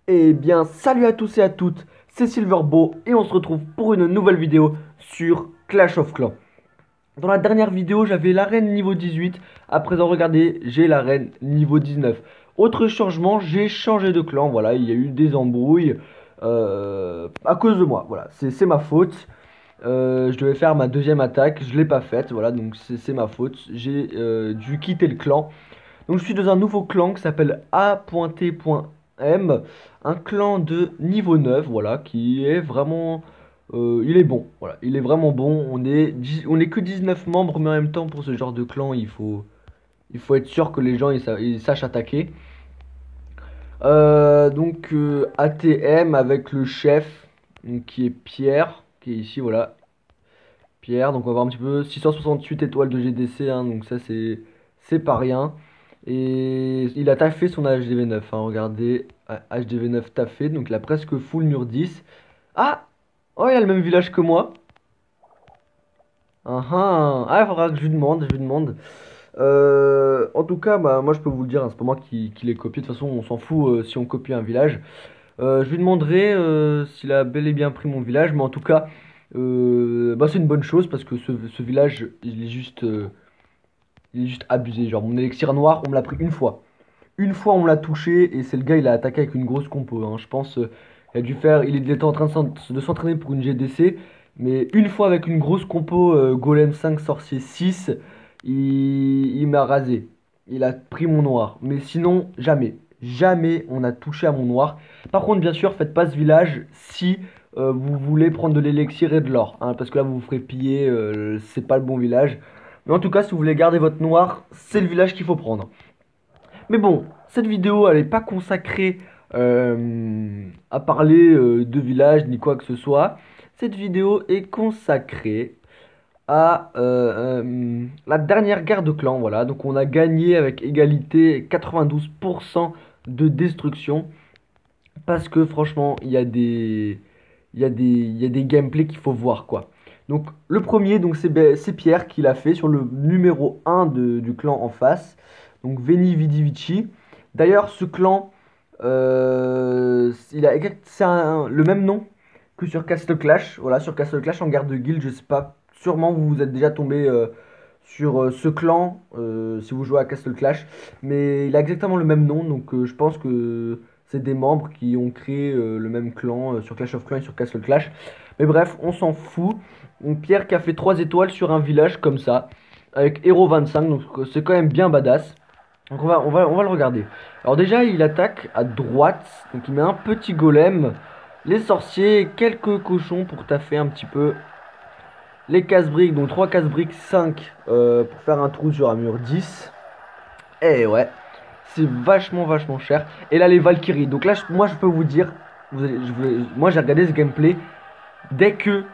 Eh bien, salut à tous et à toutes, c'est Silverbo et on se retrouve pour une nouvelle vidéo sur Clash of Clans. Dans la dernière vidéo, j'avais l'arène niveau 18, à présent regardez, j'ai l'arène niveau 19. Autre changement, j'ai changé de clan, voilà, il y a eu des embrouilles à cause de moi, voilà, c'est ma faute. Je devais faire ma deuxième attaque, je l'ai pas faite, voilà, donc c'est ma faute. J'ai dû quitter le clan. Donc je suis dans un nouveau clan qui s'appelle A.T.M, un clan de niveau 9, voilà, qui est vraiment... il est bon, voilà, il est vraiment bon. On est que 19 membres, mais en même temps, pour ce genre de clan, il faut être sûr que les gens ils sachent attaquer. ATM avec le chef, donc, qui est Pierre, qui est ici, voilà, Pierre. Donc on va voir un petit peu 668 étoiles de GDC, hein, donc ça c'est pas rien. Et il a taffé son HDV9, hein, regardez, HDV9 taffé, donc il a presque full mur 10. Ah! Oh, il a le même village que moi. Il faudra que je lui demande, je lui demande. En tout cas, bah, moi je peux vous le dire, hein, c'est pas moi qui l'ai copié, de toute façon on s'en fout si on copie un village. Je lui demanderai s'il a bel et bien pris mon village, mais en tout cas, bah, c'est une bonne chose parce que ce village, il est juste abusé. Genre, mon élixir noir, on me l'a pris une fois. Une fois, on me l'a touché et c'est le gars, il a attaqué avec une grosse compo, hein. Je pense, il était en train de s'entraîner pour une GDC, mais une fois avec une grosse compo Golem 5, Sorcier 6, il m'a rasé. Il a pris mon noir. Mais sinon, jamais. Jamais on a touché à mon noir. Par contre, bien sûr, faites pas ce village si vous voulez prendre de l'élixir et de l'or, hein, parce que là, vous vous ferez piller, c'est pas le bon village. Mais en tout cas, si vous voulez garder votre noir, c'est le village qu'il faut prendre. Mais bon, cette vidéo, elle n'est pas consacrée à parler de village ni quoi que ce soit. Cette vidéo est consacrée à la dernière guerre de clans. Voilà, donc on a gagné avec égalité 92% de destruction. Parce que franchement, il y a des gameplays qu'il faut voir, quoi. Donc le premier, donc c'est Pierre qui l'a fait sur le numéro 1 du clan en face. Donc Veni Vidi Vici. D'ailleurs, ce clan, c'est le même nom que sur Castle Clash. Voilà, sur Castle Clash en garde de guild, je sais pas. Sûrement vous vous êtes déjà tombé sur ce clan si vous jouez à Castle Clash. Mais il a exactement le même nom, donc je pense que c'est des membres qui ont créé le même clan sur Clash of Clans et sur Castle Clash. Mais bref, on s'en fout. Donc, Pierre qui a fait 3 étoiles sur un village comme ça, avec Hero 25, donc c'est quand même bien badass. Donc on va le regarder. Alors déjà, il attaque à droite, donc il met un petit golem, les sorciers, quelques cochons pour taffer un petit peu. Les casse-briques, donc 3 casse-briques, 5 pour faire un trou sur un mur 10. Et ouais, c'est vachement vachement cher. Et là les Valkyries. Donc là moi je peux vous dire, moi j'ai regardé ce gameplay. Dès que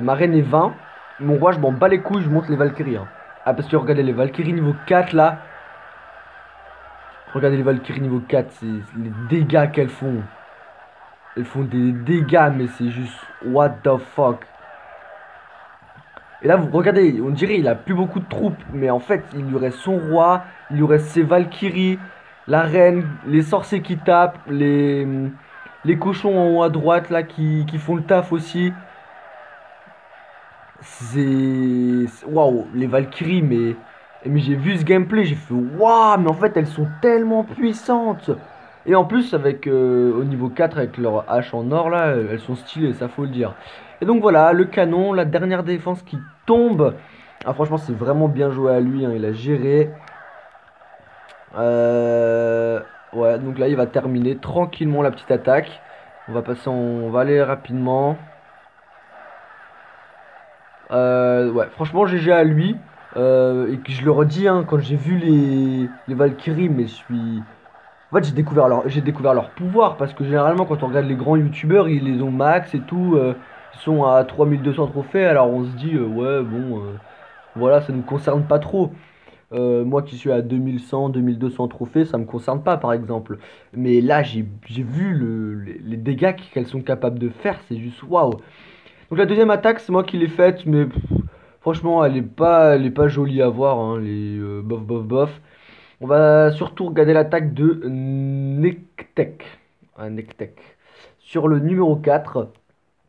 ma reine est 20, mon roi je m'en bats les couilles, je monte les Valkyries, hein. Ah parce que regardez les Valkyries niveau 4 là. Regardez les Valkyries niveau 4, c'est les dégâts qu'elles font. Elles font des dégâts mais c'est juste what the fuck. Et là, vous regardez, on dirait il a plus beaucoup de troupes, mais en fait, il lui reste son roi, il lui reste ses Valkyries, la reine, les sorciers qui tapent, les cochons en haut à droite là qui font le taf aussi. Waouh, les Valkyries, mais j'ai vu ce gameplay, j'ai fait waouh, mais en fait, elles sont tellement puissantes. Et en plus, avec au niveau 4 avec leur hache en or là, elles sont stylées, ça faut le dire. Et donc voilà, le canon, la dernière défense qui tombe. Ah, franchement, c'est vraiment bien joué à lui, hein, il a géré. Ouais, donc là, il va terminer tranquillement la petite attaque. On va aller rapidement. Ouais, franchement, GG à lui. Et que je le redis, hein, quand j'ai vu les Valkyries, mais je suis. En fait, j'ai découvert leur pouvoir parce que généralement, quand on regarde les grands youtubeurs, ils les ont max et tout. Ils sont à 3200 trophées, alors on se dit, ouais, bon, voilà, ça ne nous concerne pas trop. Moi qui suis à 2100, 2200 trophées, ça me concerne pas, par exemple. Mais là, j'ai vu les dégâts qu'elles sont capables de faire, c'est juste waouh. Donc la deuxième attaque, c'est moi qui l'ai faite, mais franchement, elle est pas jolie à voir, hein, les bof bof bof. On va surtout regarder l'attaque de Nektek. à Nektek. Sur le numéro 4,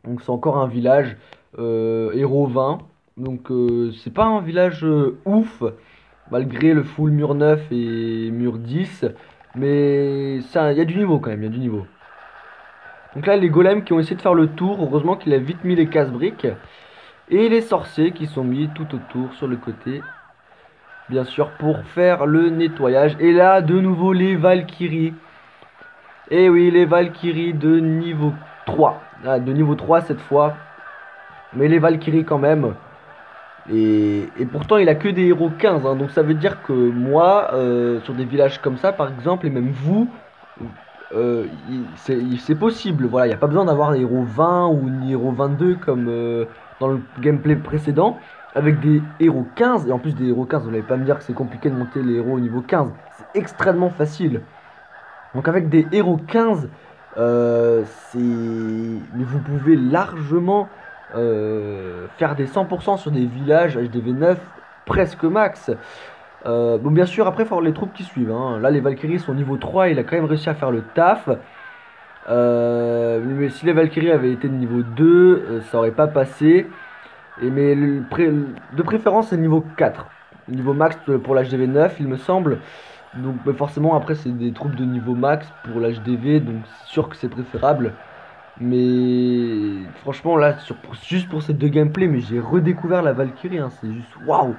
donc c'est encore un village héros 20. Donc c'est pas un village ouf, malgré le full mur 9 et mur 10. Mais ça, il y a du niveau quand même, il y a du niveau. Donc là, les golems qui ont essayé de faire le tour, heureusement qu'il a vite mis les casse-briques. Et les sorciers qui sont mis tout autour sur le côté, bien sûr, pour faire le nettoyage. Et là, de nouveau, les Valkyries. Et oui, les Valkyries de niveau 3. Ah, de niveau 3 cette fois. Mais les Valkyries quand même. Et pourtant, il a que des héros 15. Hein, donc ça veut dire que moi, sur des villages comme ça, par exemple, et même vous, c'est possible. Voilà, il n'y a pas besoin d'avoir des héros 20 ou ni héros 22 comme dans le gameplay précédent. Avec des héros 15, et en plus des héros 15, vous n'allez pas me dire que c'est compliqué de monter les héros au niveau 15. C'est extrêmement facile. Donc avec des héros 15, mais vous pouvez largement faire des 100% sur des villages HDV 9 presque max. Bon, bien sûr, après, il faut avoir les troupes qui suivent. Hein. Là, les Valkyries sont niveau 3, il a quand même réussi à faire le taf. Mais si les Valkyries avaient été de niveau 2, ça aurait pas passé. Mais de préférence, c'est le niveau 4. Niveau max pour l'HDV 9, il me semble. Donc bah, forcément, après, c'est des troupes de niveau max pour l'HDV, donc c'est sûr que c'est préférable. Mais franchement, là, juste pour ces deux gameplays, mais j'ai redécouvert la Valkyrie, hein, c'est juste waouh!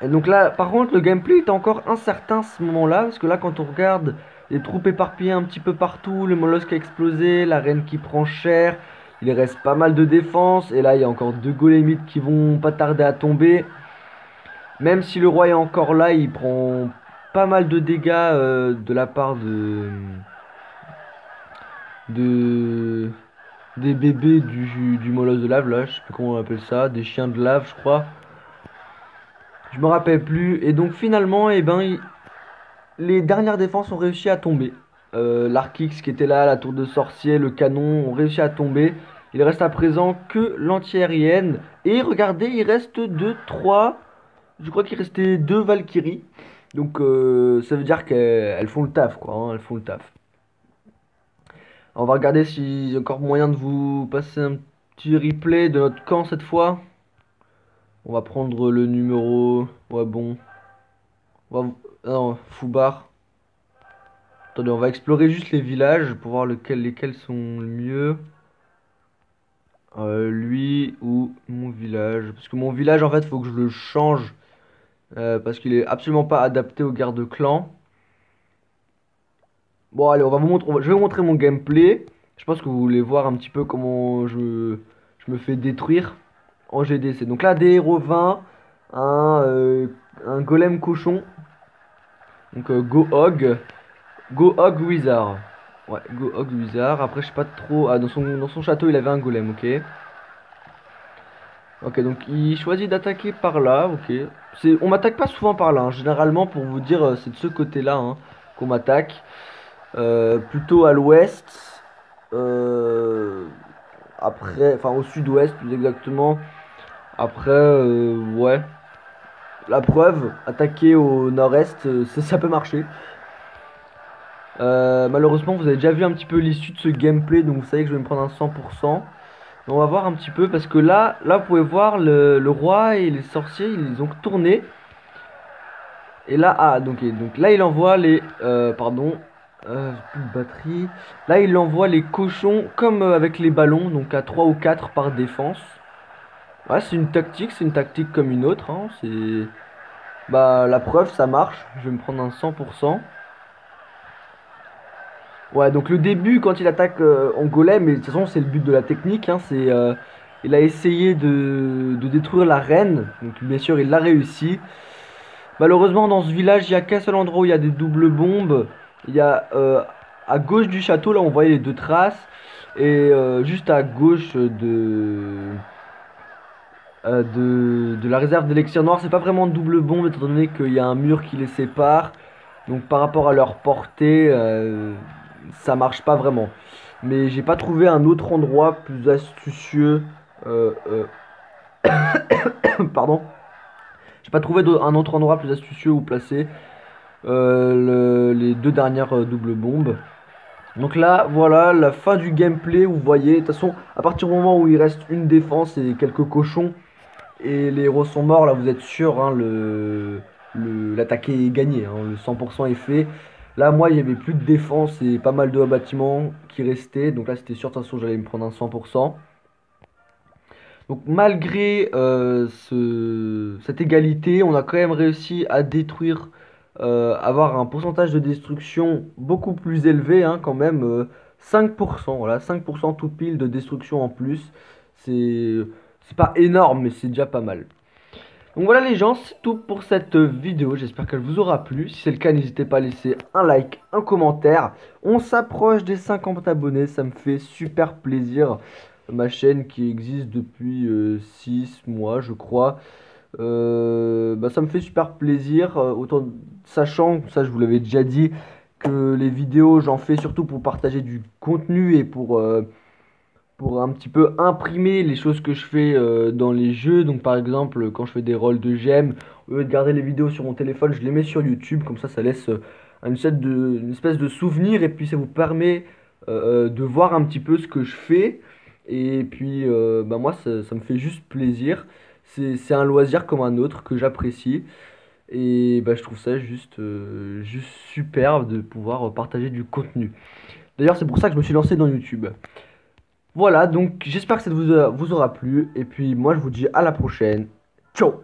Et donc là, par contre, le gameplay est encore incertain à ce moment-là, parce que là, quand on regarde les troupes éparpillées un petit peu partout, le molosse qui a explosé, la reine qui prend cher, il reste pas mal de défense, et là, il y a encore deux golémites qui vont pas tarder à tomber. Même si le roi est encore là, il prend pas mal de dégâts de la part de des bébés du molosse de lave, là, je sais plus comment on appelle ça, des chiens de lave, je crois. Je me rappelle plus. Et donc finalement, eh ben, les dernières défenses ont réussi à tomber. L'Arkix qui était là, la tour de sorcier, le canon ont réussi à tomber. Il reste à présent que l'anti-aérienne. Et regardez, il reste 2, 3. Je crois qu'il restait 2 Valkyries. Donc ça veut dire qu'elles font le taf, quoi. Hein, elles font le taf. On va regarder s'il y a encore moyen de vous passer un petit replay de notre camp cette fois. On va prendre le numéro. Ouais, bon. On va... Non, Foubar. Attendez, on va explorer juste les villages pour voir lesquels sont le mieux. Lui ou mon village. Parce que mon village, en fait, faut que je le change. Parce qu'il est absolument pas adapté aux guerres de clans. Bon, allez, on va vous montrer, je vais vous montrer mon gameplay. Je pense que vous voulez voir un petit peu comment je me fais détruire en GDC. Donc là, des héros 20, un golem cochon. Donc Go Hog Wizard. Ouais, Go Hog Wizard. Après, je sais pas trop. Ah, dans son château, il avait un golem, ok. Ok, donc il choisit d'attaquer par là, ok. On m'attaque pas souvent par là, hein. Généralement, pour vous dire, c'est de ce côté-là hein, qu'on m'attaque. Plutôt à l'ouest. Après, enfin au sud-ouest plus exactement. Après, ouais. La preuve, attaquer au nord-est, ça peut marcher. Malheureusement, vous avez déjà vu un petit peu l'issue de ce gameplay, donc vous savez que je vais me prendre un 100%. Mais on va voir un petit peu, parce que là vous pouvez voir le roi et les sorciers, ils ont tourné. Et là, ah, donc là, il envoie les... pardon, j'ai plus de batterie. Là, il envoie les cochons comme avec les ballons, donc à 3 ou 4 par défense. Ouais, c'est une tactique comme une autre. Hein, c'est... Bah, la preuve, ça marche. Je vais me prendre un 100%. Ouais, donc le début, quand il attaque en golem, mais de toute façon, c'est le but de la technique. Hein, il a essayé de détruire la reine. Donc, bien sûr, il l'a réussi. Malheureusement, dans ce village, il n'y a qu'un seul endroit où il y a des doubles bombes. Il y a à gauche du château, là, on voyait les deux traces. Et juste à gauche de la réserve d'élixir noir, c'est pas vraiment de double bombe, étant donné qu'il y a un mur qui les sépare. Donc, par rapport à leur portée, ça marche pas vraiment. Mais j'ai pas trouvé un autre endroit plus astucieux. Euh, euh, pardon. J'ai pas trouvé un autre endroit plus astucieux où placer les deux dernières doubles bombes. Donc là, voilà la fin du gameplay. Vous voyez, de toute façon, à partir du moment où il reste une défense et quelques cochons et les héros sont morts, là vous êtes sûr, hein, l'attaqué est gagné, hein, le 100% est fait. Là, moi, il y avait plus de défense et pas mal de bâtiments qui restaient. Donc là, c'était sûr, de toute façon, j'allais me prendre un 100%. Donc malgré cette égalité, on a quand même réussi à détruire, avoir un pourcentage de destruction beaucoup plus élevé, hein, quand même, 5%, voilà, 5% tout pile de destruction en plus. C'est c'est pas énorme, mais c'est déjà pas mal. Donc voilà les gens, c'est tout pour cette vidéo, j'espère qu'elle vous aura plu. Si c'est le cas, n'hésitez pas à laisser un like, un commentaire. On s'approche des 50 abonnés, ça me fait super plaisir. Ma chaîne qui existe depuis 6 mois je crois. Bah, ça me fait super plaisir, autant sachant, ça je vous l'avais déjà dit, que les vidéos j'en fais surtout pour partager du contenu et pour un petit peu imprimer les choses que je fais dans les jeux. Donc par exemple, quand je fais des rôles de GM, au lieu de garder les vidéos sur mon téléphone, je les mets sur YouTube. Comme ça laisse une espèce de souvenir et puis ça vous permet de voir un petit peu ce que je fais. Et puis bah moi, ça me fait juste plaisir. C'est un loisir comme un autre que j'apprécie. Et bah, je trouve ça juste superbe de pouvoir partager du contenu. D'ailleurs, c'est pour ça que je me suis lancé dans YouTube. Voilà, donc j'espère que ça vous aura plu. Et puis moi, je vous dis à la prochaine. Ciao!